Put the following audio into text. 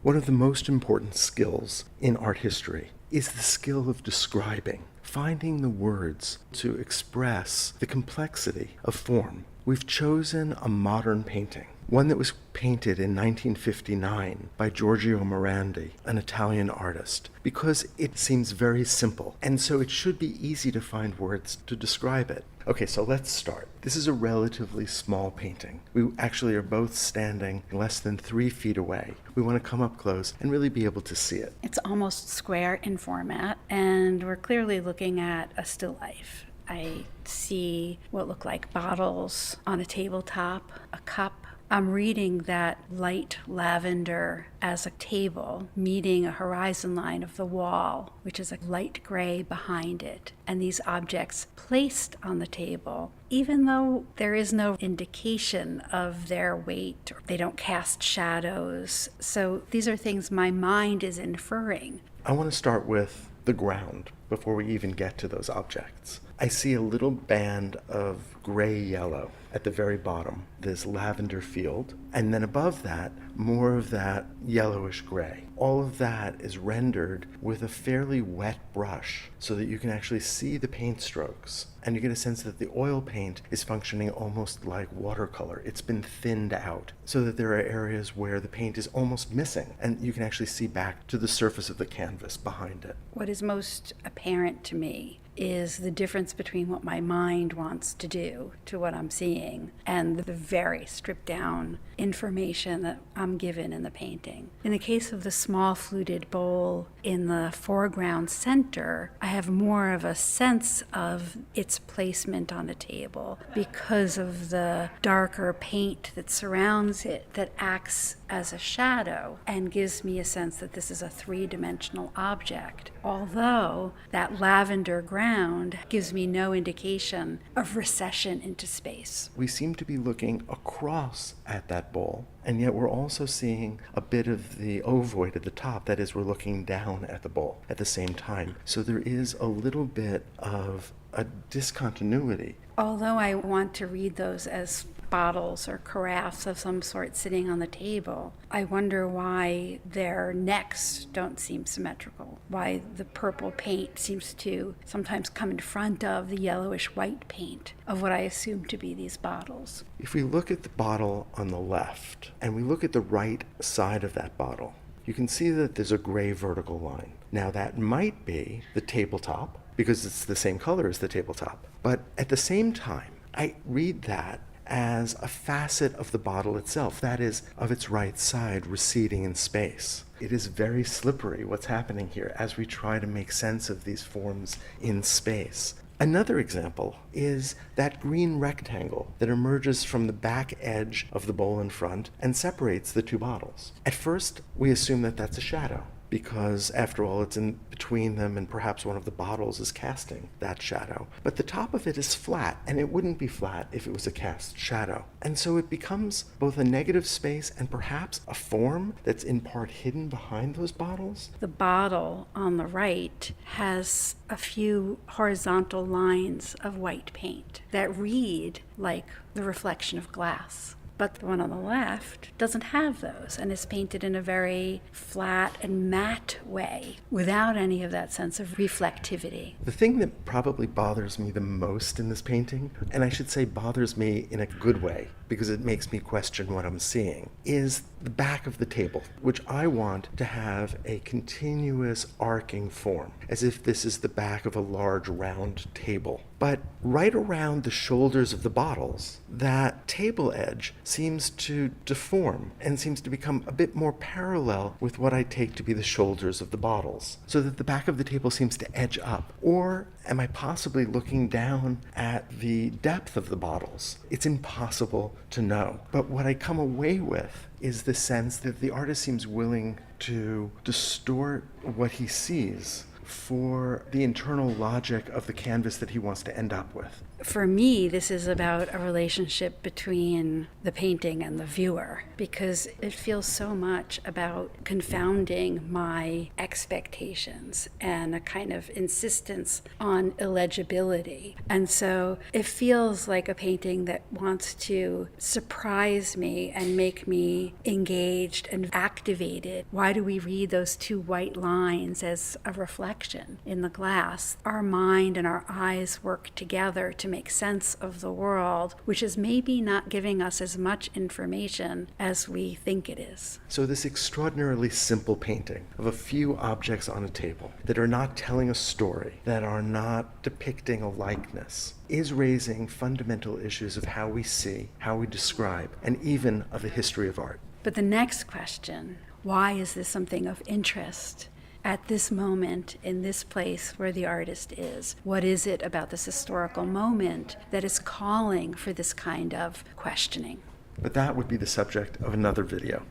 One of the most important skills in art history is the skill of describing, finding the words to express the complexity of form. We've chosen a modern painting, one that was painted in 1959 by Giorgio Morandi, an Italian artist, because it seems very simple, and so it should be easy to find words to describe it. Okay, so let's start. This is a relatively small painting. We actually are both standing less than 3 feet away. We want to come up close and really be able to see it. It's almost square in format, and we're clearly looking at a still life. I see what look like bottles on a tabletop, a cup. I'm reading that light lavender as a table meeting a horizon line of the wall, which is a light gray behind it, and these objects placed on the table, even though there is no indication of their weight, or they don't cast shadows. So these are things my mind is inferring. I want to start with the ground before we even get to those objects. I see a little band of gray-yellow at the very bottom, this lavender field, and then above that, more of that yellowish gray. All of that is rendered with a fairly wet brush so that you can actually see the paint strokes, and you get a sense that the oil paint is functioning almost like watercolor. It's been thinned out so that there are areas where the paint is almost missing, and you can actually see back to the surface of the canvas behind it. What is most apparent to me is the difference between what my mind wants to do to what I'm seeing and the very stripped down information that I'm given in the painting. In the case of the small fluted bowl in the foreground center, I have more of a sense of its placement on a table because of the darker paint that surrounds it that acts as a shadow and gives me a sense that this is a 3-dimensional object. Although that lavender ground gives me no indication of recession into space. We seem to be looking across at that bowl, and yet we're also seeing a bit of the ovoid at the top. That is, we're looking down at the bowl at the same time. So there is a little bit of a discontinuity. Although I want to read those as bottles or carafes of some sort sitting on the table, I wonder why their necks don't seem symmetrical, why the purple paint seems to sometimes come in front of the yellowish white paint of what I assume to be these bottles. If we look at the bottle on the left and we look at the right side of that bottle, you can see that there's a gray vertical line. Now that might be the tabletop because it's the same color as the tabletop. But at the same time, I read that as a facet of the bottle itself, that is, of its right side receding in space. It is very slippery what's happening here as we try to make sense of these forms in space. Another example is that green rectangle that emerges from the back edge of the bowl in front and separates the 2 bottles. At first, we assume that that's a shadow, because after all, it's in between them and perhaps one of the bottles is casting that shadow. But the top of it is flat, and it wouldn't be flat if it was a cast shadow. And so it becomes both a negative space and perhaps a form that's in part hidden behind those bottles. The bottle on the right has a few horizontal lines of white paint that read like the reflection of glass. But the one on the left doesn't have those and is painted in a very flat and matte way without any of that sense of reflectivity. The thing that probably bothers me the most in this painting, and I should say bothers me in a good way because it makes me question what I'm seeing, is the back of the table, which I want to have a continuous arcing form, as if this is the back of a large round table. But right around the shoulders of the bottles, that table edge seems to deform and seems to become a bit more parallel with what I take to be the shoulders of the bottles, so that the back of the table seems to edge up. Or am I possibly looking down at the depth of the bottles? It's impossible to know. But what I come away with is the sense that the artist seems willing to distort what he sees for the internal logic of the canvas that he wants to end up with. for me, this is about a relationship between the painting and the viewer, because it feels so much about confounding my expectations and a kind of insistence on illegibility. And so it feels like a painting that wants to surprise me and make me engaged and activated. Why do we read those two white lines as a reflection in the glass? Our mind and our eyes work together to make sense of the world, which is maybe not giving us as much information as we think it is. So this extraordinarily simple painting of a few objects on a table that are not telling a story, that are not depicting a likeness, is raising fundamental issues of how we see, how we describe, and even of the history of art. But the next question, why is this something of interest at this moment in this place where the artist is? What is it about this historical moment that is calling for this kind of questioning? But that would be the subject of another video.